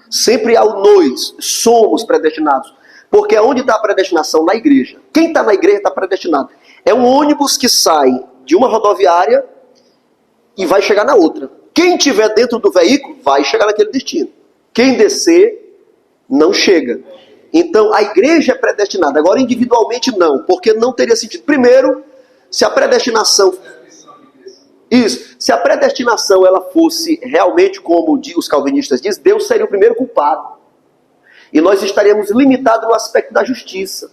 Speaker 1: Sempre há o nós, somos predestinados. Porque onde está a predestinação? Na igreja. Quem está na igreja está predestinado. É um ônibus que sai de uma rodoviária e vai chegar na outra. Quem estiver dentro do veículo vai chegar naquele destino. Quem descer, não chega. Então, a igreja é predestinada. Agora, individualmente, não. Porque não teria sentido. Primeiro, se a predestinação... Se a predestinação ela fosse realmente como os calvinistas dizem, Deus seria o primeiro culpado. E nós estaríamos limitados no aspecto da justiça.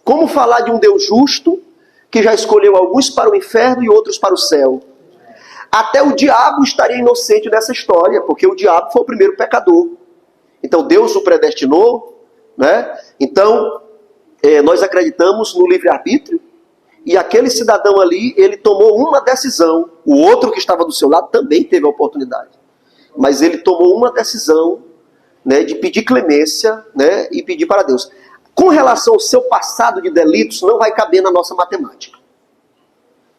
Speaker 1: Como falar de um Deus justo que já escolheu alguns para o inferno e outros para o céu? Até o diabo estaria inocente dessa história, porque o diabo foi o primeiro pecador. Então Deus o predestinou, né? Então nós acreditamos no livre-arbítrio, e aquele cidadão ali, ele tomou uma decisão. O outro que estava do seu lado também teve a oportunidade. Mas ele tomou uma decisão, né, de pedir clemência, né, e pedir para Deus. Com relação ao seu passado de delitos, não vai caber na nossa matemática.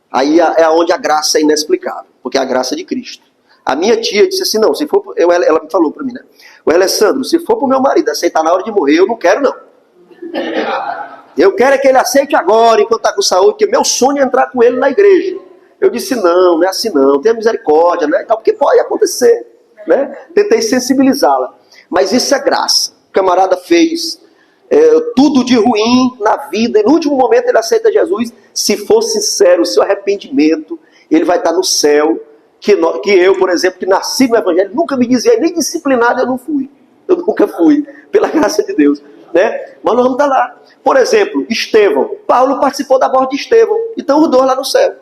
Speaker 1: Aí é onde a graça é inexplicável, porque é a graça de Cristo. A minha tia disse assim, não, se for, ela me falou para mim, né? O Alessandro, se for para o meu marido aceitar na hora de morrer, eu não quero não. Eu quero é que ele aceite agora, enquanto está com saúde, porque meu sonho é entrar com ele na igreja. Eu disse, não é assim não, tenha misericórdia, né? Porque pode acontecer, né? Tentei sensibilizá-la. Mas isso é graça. O camarada fez tudo de ruim na vida, e no último momento ele aceita Jesus. Se for sincero, o seu arrependimento, ele vai estar no céu. Que eu, por exemplo, que nasci no Evangelho, nunca me dizia, nem disciplinado eu não fui. Eu nunca fui, pela graça de Deus. Né? Mas nós vamos estar lá. Por exemplo, Estevão. Paulo participou da morte de Estevão. Então os dois lá no céu.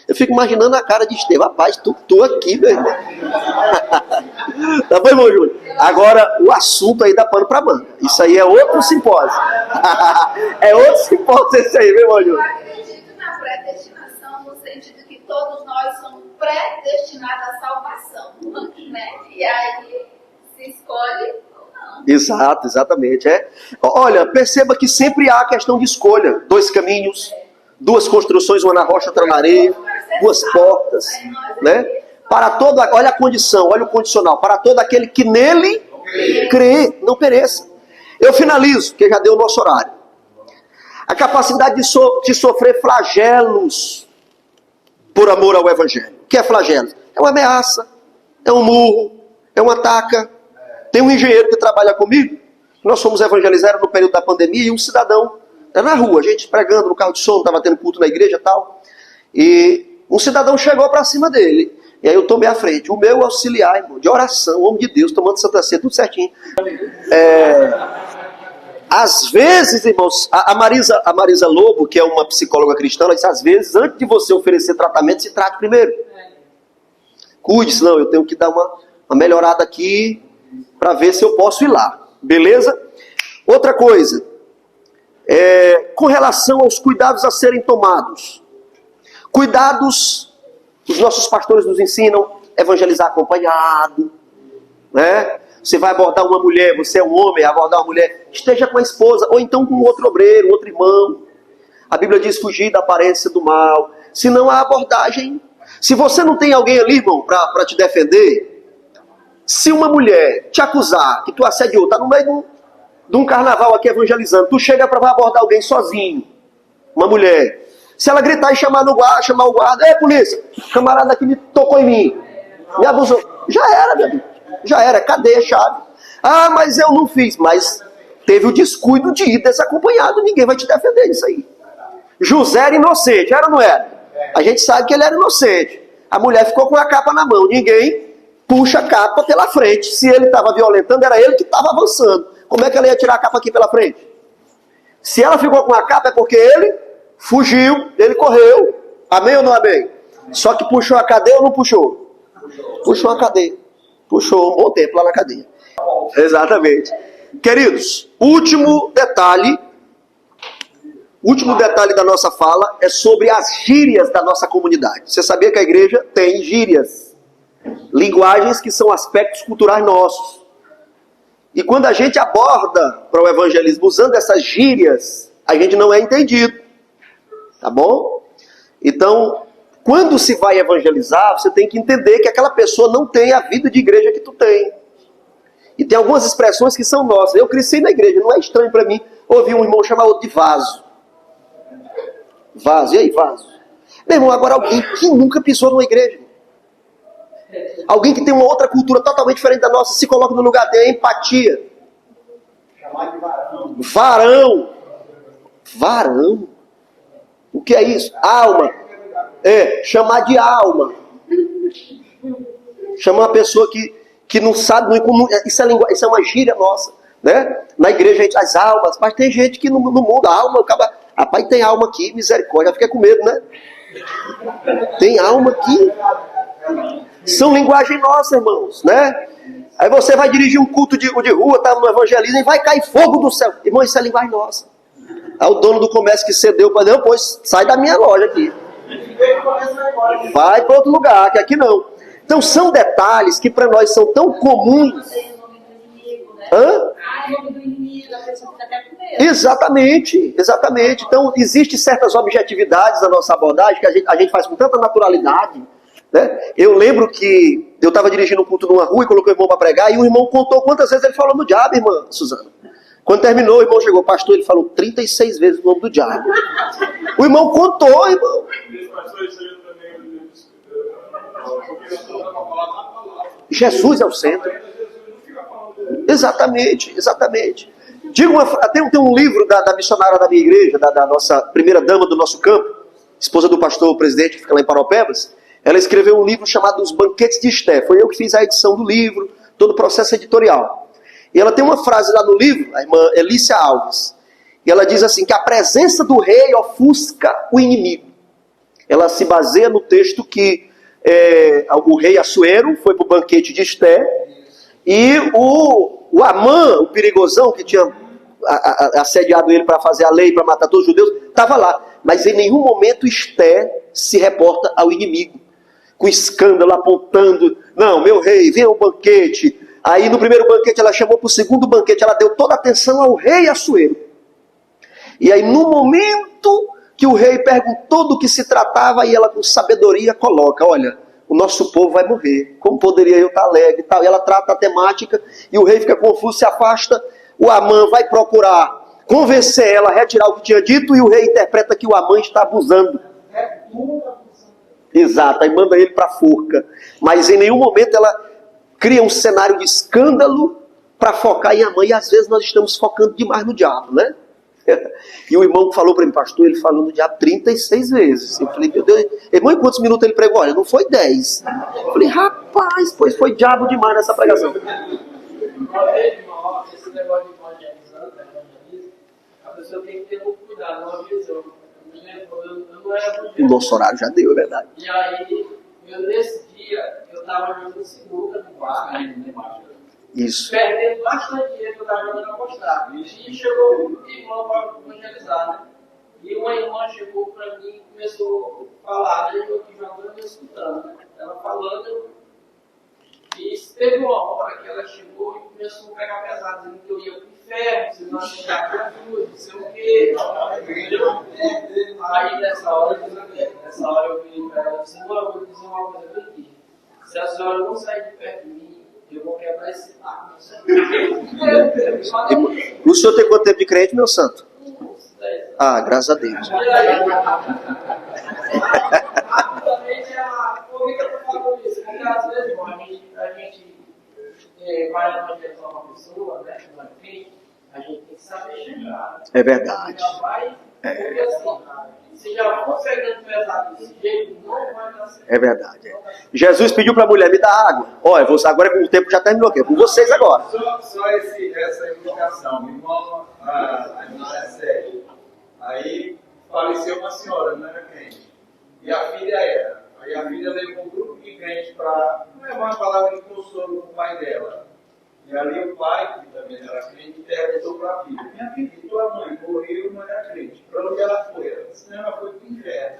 Speaker 1: Eu fico imaginando a cara de Estevão. Rapaz, tu aqui, meu irmão. Tá bom, irmão Júlio? Agora, o assunto aí dá pano pra manga. Isso aí é outro simpósio. É outro simpósio esse aí, meu irmão Júlio?
Speaker 3: Eu acredito na predestinação no sentido que todos nós somos predestinados à salvação. Né? E aí se escolhe...
Speaker 1: Exato, exatamente. Olha, perceba que sempre há a questão de escolha. 2 caminhos, 2 construções, uma na rocha, outra na areia, 2 portas, né? Para todo, olha a condição, olha o condicional. Para todo aquele que nele crê, não pereça. Eu finalizo, que já deu o nosso horário. A capacidade de sofrer flagelos por amor ao Evangelho. O que é flagelo? É uma ameaça, é um murro, é uma taca. Tem um engenheiro que trabalha comigo, nós fomos evangelizar no período da pandemia, e um cidadão, na rua, a gente pregando no carro de som, estava tendo culto na igreja e tal, e um cidadão chegou para cima dele, e aí eu tomei a frente, o meu auxiliar, irmão, de oração, homem de Deus, tomando Santa Ceia, tudo certinho. Às vezes, irmãos, a Marisa Lobo, que é uma psicóloga cristã, ela disse, às vezes, antes de você oferecer tratamento, se trate primeiro. Cuide, senão eu tenho que dar uma melhorada aqui para ver se eu posso ir lá. Beleza? Outra coisa, com relação aos cuidados a serem tomados. Cuidados, os nossos pastores nos ensinam, evangelizar acompanhado, né? Você vai abordar uma mulher, você é um homem, abordar uma mulher, esteja com a esposa, ou então com outro obreiro, outro irmão. A Bíblia diz fugir da aparência do mal. Se não há abordagem. Se você não tem alguém ali, irmão, para te defender, se uma mulher te acusar que tu assediou, está no meio de um carnaval aqui evangelizando, tu chega para abordar alguém sozinho, uma mulher. Se ela gritar e chamar o guarda, ei polícia, camarada aqui me tocou em mim, me abusou. Já era, meu amigo. Já era, cadê a chave? Ah, mas eu não fiz. Mas teve o descuido de ir desacompanhado. Ninguém vai te defender disso aí. José era inocente, era ou não era? A gente sabe que ele era inocente. A mulher ficou com a capa na mão. Ninguém puxa a capa pela frente. Se ele estava violentando, era ele que estava avançando. Como é que ela ia tirar a capa aqui pela frente? Se ela ficou com a capa é porque ele fugiu, ele correu. Amém ou não amém? Só que puxou a cadeia ou não puxou? Puxou a cadeia. Puxou um bom tempo lá na cadeia. Exatamente. Queridos, último detalhe da nossa fala é sobre as gírias da nossa comunidade. Você sabia que a igreja tem gírias? Linguagens que são aspectos culturais nossos. E quando a gente aborda para o evangelismo usando essas gírias, a gente não é entendido. Tá bom? Então, quando se vai evangelizar, você tem que entender que aquela pessoa não tem a vida de igreja que tu tem. E tem algumas expressões que são nossas. Eu cresci na igreja, não é estranho para mim ouvir um irmão chamar outro de vaso. Vaso, e aí vaso? Meu irmão, agora alguém que nunca pisou numa igreja. Alguém que tem uma outra cultura totalmente diferente da nossa, se coloca no lugar dele, empatia.
Speaker 2: Chamar de varão.
Speaker 1: Varão. Varão? O que é isso? Alma. Chamar de alma. Chamar uma pessoa que não sabe, isso é uma gíria nossa, né? Na igreja a gente as almas, mas tem gente que no mundo, a alma, rapaz, tem alma aqui, misericórdia, fica com medo, né? Tem alma aqui. São linguagem nossa, irmãos, né? Aí você vai dirigir um culto de rua, tá no evangelismo, e vai cair fogo do céu. Irmão, isso é linguagem nossa. Aí o dono do comércio que cedeu para Deus, pois sai da minha loja aqui. Vai para outro lugar, que aqui não. Então são detalhes que para nós são tão comuns. Hã? Exatamente. Então existem certas objetividades da nossa abordagem que a gente faz com tanta naturalidade. Né? Eu lembro que eu estava dirigindo um culto numa rua e coloquei o irmão para pregar, e o irmão contou quantas vezes ele falou no diabo, irmã Suzana. Quando terminou, o irmão chegou, pastor, ele falou 36 vezes o nome do diabo. O irmão contou, irmão. Jesus é o centro. Exatamente. Tem um livro da missionária da minha igreja, da nossa primeira dama do nosso campo, esposa do pastor presidente que fica lá em Paropebas. Ela escreveu um livro chamado Os Banquetes de Esté. Foi eu que fiz a edição do livro, todo o processo editorial. E ela tem uma frase lá no livro, a irmã Elícia Alves, e ela diz assim, que a presença do rei ofusca o inimigo. Ela se baseia no texto que o rei Assuero foi para o banquete de Esté, e o Amã, o perigosão, que tinha assediado ele para fazer a lei, para matar todos os judeus, estava lá. Mas em nenhum momento Esté se reporta ao inimigo, com escândalo, apontando, não, meu rei, venha ao banquete. Aí no primeiro banquete ela chamou para o segundo banquete, ela deu toda a atenção ao rei Assuero. E aí no momento que o rei perguntou do que se tratava, e ela com sabedoria coloca, olha, o nosso povo vai morrer, como poderia eu estar alegre e tal. E ela trata a temática, e o rei fica confuso, se afasta, o Amã vai procurar convencer ela a retirar o que tinha dito, e o rei interpreta que o Amã está abusando. Exato, aí manda ele para a forca. Mas em nenhum momento ela cria um cenário de escândalo para focar em Amã, e às vezes nós estamos focando demais no diabo, né? E o irmão falou para mim, pastor, ele falou no diabo 36 vezes. Eu falei, meu Deus, irmão, em quantos minutos ele pregou? Olha, não foi 10. Eu falei, rapaz, pois foi diabo demais nessa pregação.
Speaker 4: Esse negócio de evangelizando, a pessoa tem que ter muito cuidado, uma visão. Eu não era
Speaker 1: O nosso horário já deu, é verdade.
Speaker 4: E aí, nesse dia, eu estava jogando sinuca no bar,
Speaker 1: Isso.
Speaker 4: perdendo bastante dinheiro que eu estava jogando apostado. E chegou um irmão para evangelizar, né? E uma irmã chegou para mim e começou a falar, né? Eu aqui jogando e escutando, né? Ela falando, e teve uma hora que ela chegou e começou a pegar pesado, dizendo que eu ia pro inferno, se não aceitar Jesus, não sei o quê. Aí nessa hora eu vi para ela, eu disse, eu vou dizer uma coisa bem aqui. Se a senhora não sair de perto de mim, eu vou quebrar esse taco.
Speaker 1: O senhor tem quanto tempo de crente, meu santo? Ah, graças a Deus.
Speaker 4: E aí, rapidamente, por que eu estou falando isso? Porque às vezes, irmão, a gente vai evangelizar uma pessoa, né? A gente tem que saber chegar.
Speaker 1: É verdade.
Speaker 4: Porque assim, se já for pegando pesado desse jeito, não vai dar certo.
Speaker 1: É verdade. Jesus pediu para a mulher, me dá água. Olha, agora o tempo já terminou aqui, é com vocês agora.
Speaker 5: Só essa indicação. Meu irmão, a irmã é séria. Aí faleceu uma senhora, não era crente. E a filha era. Aí a filha levou um grupo de crentes para levar uma palavra de consolo para o pai dela. E ali o pai, que também era crente, perguntou para a filha: minha filha, tua mãe morreu, não era crente. Para onde ela foi? Ela disse: não, ela foi para o inferno.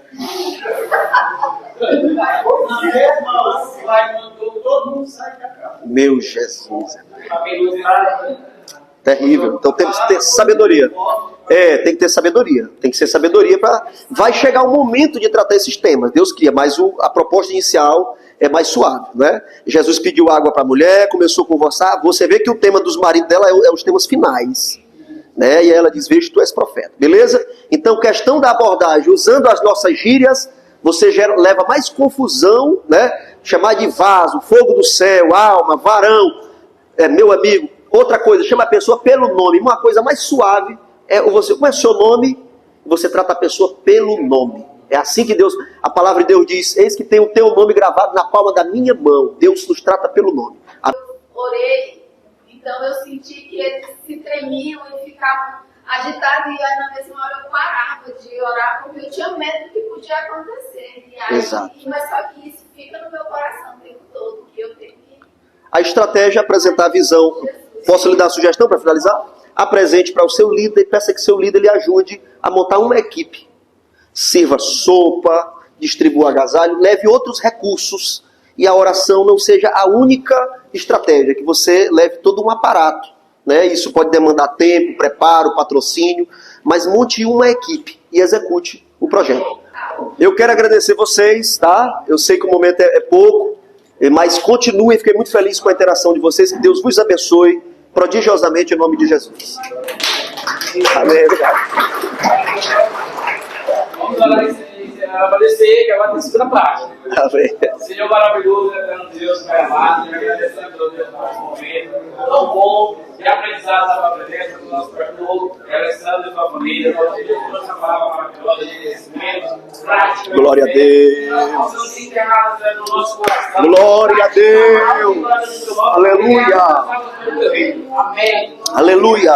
Speaker 5: O pai mandou todo mundo sair da casa.
Speaker 1: Meu Jesus. Terrível. Então temos que ter sabedoria. Tem que ter sabedoria. Tem que ser sabedoria para. Vai chegar o momento de tratar esses temas. Deus queria, mas a proposta inicial é mais suave, né? Jesus pediu água para a mulher, começou a conversar. Você vê que o tema dos maridos dela é os temas finais, né? E ela diz: veja, tu és profeta, beleza? Então, questão da abordagem, usando as nossas gírias, você leva mais confusão, né? Chamar de vaso, fogo do céu, alma, varão, meu amigo. Outra coisa, chama a pessoa pelo nome. Uma coisa mais suave é você, como é o seu nome? Você trata a pessoa pelo nome. É assim que Deus, a palavra de Deus diz: eis que tem o teu nome gravado na palma da minha mão. Deus nos trata pelo nome.
Speaker 3: Eu orei, então eu senti que eles se tremiam e ficavam agitados, e aí na mesma hora eu parava de orar, porque eu tinha medo do que podia acontecer. E aí,
Speaker 1: Exato.
Speaker 3: Mas só que isso fica no meu coração o tempo todo, que eu tenho que...
Speaker 1: A estratégia é apresentar a visão. Posso lhe dar uma sugestão para finalizar? Apresente para o seu líder e peça que seu líder lhe ajude a montar uma equipe. Sirva sopa, distribua agasalho, leve outros recursos, e a oração não seja a única estratégia, que você leve todo um aparato, né? Isso pode demandar tempo, preparo, patrocínio, mas monte uma equipe e execute o projeto. Eu quero agradecer vocês, tá? Eu sei que o momento é pouco, mas continuem, fiquei muito feliz com a interação de vocês, que Deus vos abençoe prodigiosamente em nome de Jesus. Amém.
Speaker 4: Vamos orar e agradecer, que agora tem a segunda parte.
Speaker 1: Amém.
Speaker 4: Senhor maravilhoso, eterno Deus, Pai amado, e agradecemos a Deus por esse momento tão bom de aprendizado da tua presença do nosso pastor, Alessandro e sua família. Nós pedimos por essa palavra maravilhosa de conhecimento, prática.
Speaker 1: Glória a Deus.
Speaker 4: Nós estamos enterrados no nosso coração.
Speaker 1: Glória a Deus. Aleluia.
Speaker 4: Amém.
Speaker 1: Aleluia.